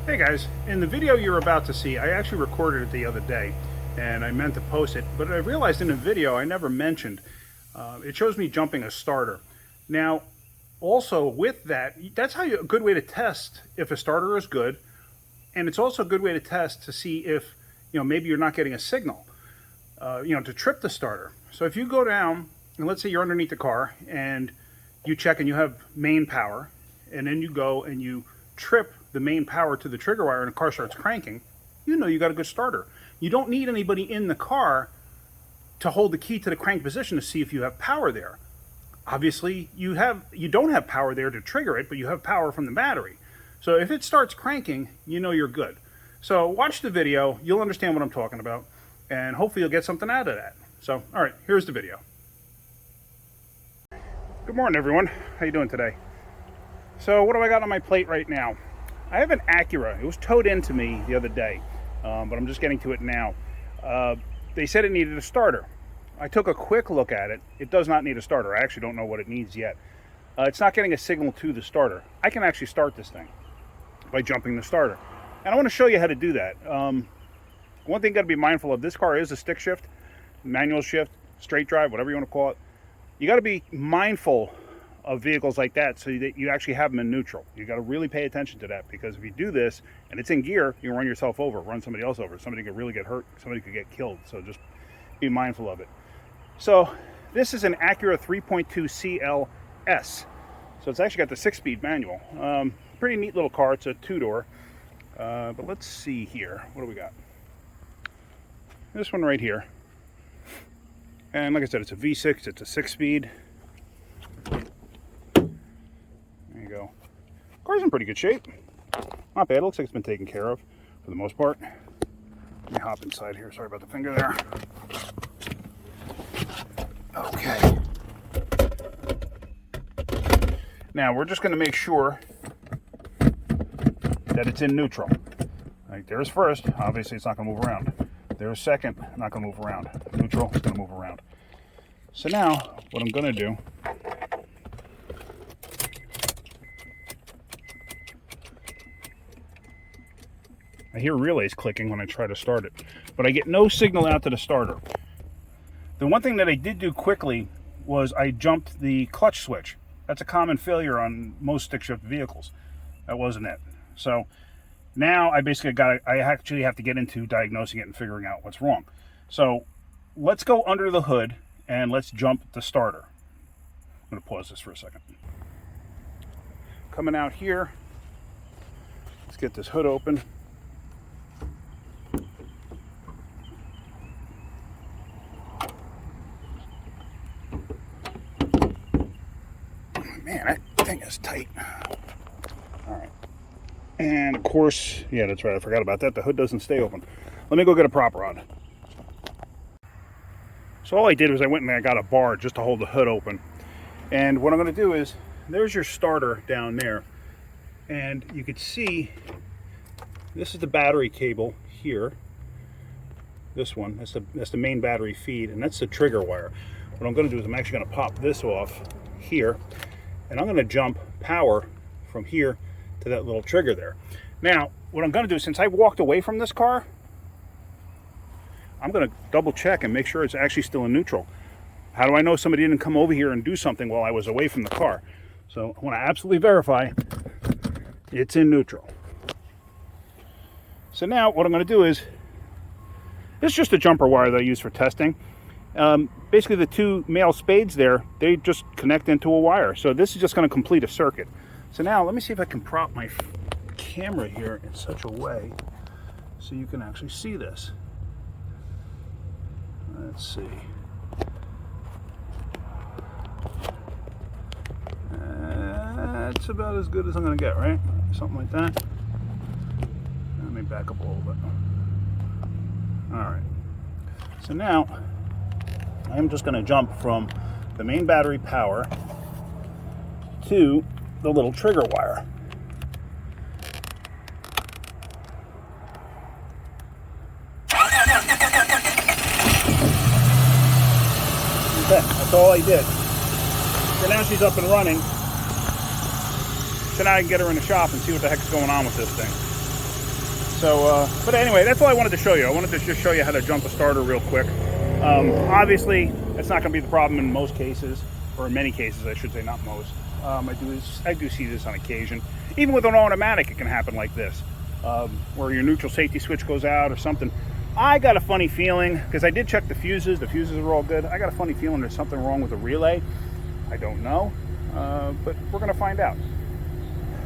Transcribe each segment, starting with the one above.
Hey guys, in the video you're about to see, I actually recorded it the other day and I meant to post it, but I realized in the video I never mentioned, it shows me jumping a starter. Now, also with that, that's how a good way to test if a starter is good, and it's also a good way to test to see if, maybe you're not getting a signal, to trip the starter. So if you go down, and let's say you're underneath the car and you check and you have main power, and then you go and you trip the main power to the trigger wire and the car starts cranking, you know you got a good starter. You don't need anybody in the car to hold the key to the crank position to see if you have power there. Obviously, you don't have power there to trigger it, but you have power from the battery. So if it starts cranking, you know you're good. So watch the video, you'll understand what I'm talking about, and hopefully you'll get something out of that. So, all right, here's the video. Good morning, everyone. How you doing today? So what do I got on my plate right now? I have an Acura. It was towed into me the other day, but I'm just getting to it now. They said it needed a starter. I took a quick look at it. It does not need a starter. I actually don't know what it needs yet. It's not getting a signal to the starter. I can actually start this thing by jumping the starter. And I want to show you how to do that. One thing you got to be mindful of, this car is a stick shift, manual shift, straight drive, whatever you want to call it. You got to be mindful of vehicles like that so that you actually have them in neutral. You got to really pay attention to that, because if you do this and it's in gear, you can run yourself over, run somebody else over. Somebody could really get hurt, somebody could get killed. So just be mindful of it. So this is an Acura 3.2 CLS. So it's actually got the 6-speed manual. Pretty neat little car. It's a 2-door. But let's see here. What do we got? This one right here. And like I said, it's a V6. It's a 6-speed. There you go. Car's in pretty good shape. Not bad. It looks like it's been taken care of for the most part. Let me hop inside here. Sorry about the finger there. Okay. Now we're just going to make sure that it's in neutral. Like, there's first. Obviously, it's not going to move around. There's second. Not going to move around. Neutral. It's going to move around. So now, what I'm going to do, I hear relays clicking when I try to start it, but I get no signal out to the starter. The one thing that I did do quickly was I jumped the clutch switch. That's a common failure on most stick shift vehicles. That wasn't it. So now I actually have to get into diagnosing it and figuring out what's wrong. So let's go under the hood and let's jump the starter. I'm going to pause this for a second. Coming out here, let's get this hood open. Man, that thing is tight. All right. And of course, yeah, that's right. I forgot about that. The hood doesn't stay open. Let me go get a prop rod. So all I did was I went and I got a bar just to hold the hood open. And what I'm going to do is, there's your starter down there. And you can see, this is the battery cable here. This one, that's the main battery feed, and that's the trigger wire. What I'm going to do is I'm actually going to pop this off here. And I'm going to jump power from here to that little trigger there. Now, what I'm going to do, since I walked away from this car, I'm going to double check and make sure it's actually still in neutral. How do I know somebody didn't come over here and do something while I was away from the car? So I want to absolutely verify it's in neutral. So now what I'm going to do is, this is just a jumper wire that I use for testing. Basically the two male spades there, they just connect into a wire. So this is just going to complete a circuit. So now let me see if I can prop my camera here in such a way so you can actually see this. Let's see. That's about as good as I'm going to get, right? Something like that. Let me back up a little bit. All right. So now I'm just going to jump from the main battery power to the little trigger wire. Okay, that's all I did. So now she's up and running. So now I can get her in the shop and see what the heck's going on with this thing. So, but anyway, that's all I wanted to show you. I wanted to just show you how to jump a starter real quick. Obviously, that's not going to be the problem in most cases, or in many cases, I should say, not most. I do see this on occasion. Even with an automatic, it can happen like this, where your neutral safety switch goes out or something. I got a funny feeling, because I did check the fuses. The fuses are all good. I got a funny feeling there's something wrong with the relay. I don't know, but we're going to find out.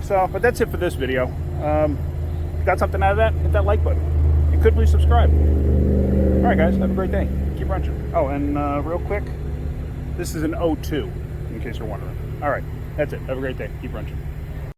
So, but that's it for this video. Got something out of that? Hit that like button. And could please subscribe. All right, guys, have a great day. Keep wrenching. Oh, and real quick, this is an 02, in case you're wondering. All right, that's it. Have a great day. Keep wrenching.